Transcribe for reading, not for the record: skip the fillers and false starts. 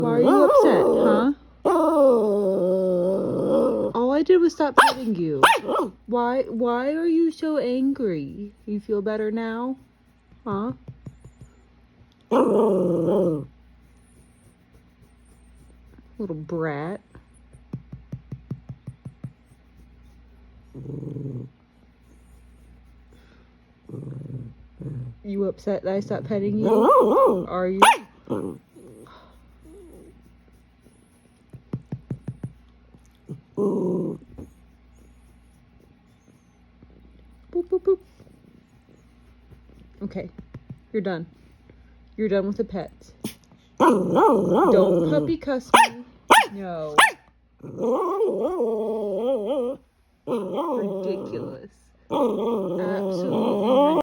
Why are you upset, huh? All I did was stop petting you. Why are you so angry? You feel better now? Huh? Little brat. You upset that I stopped petting you? Are you? Boop, boop, boop. Okay, you're done. You're done with the pets. Don't puppy cuss me. No. Ridiculous. Absolutely ridiculous.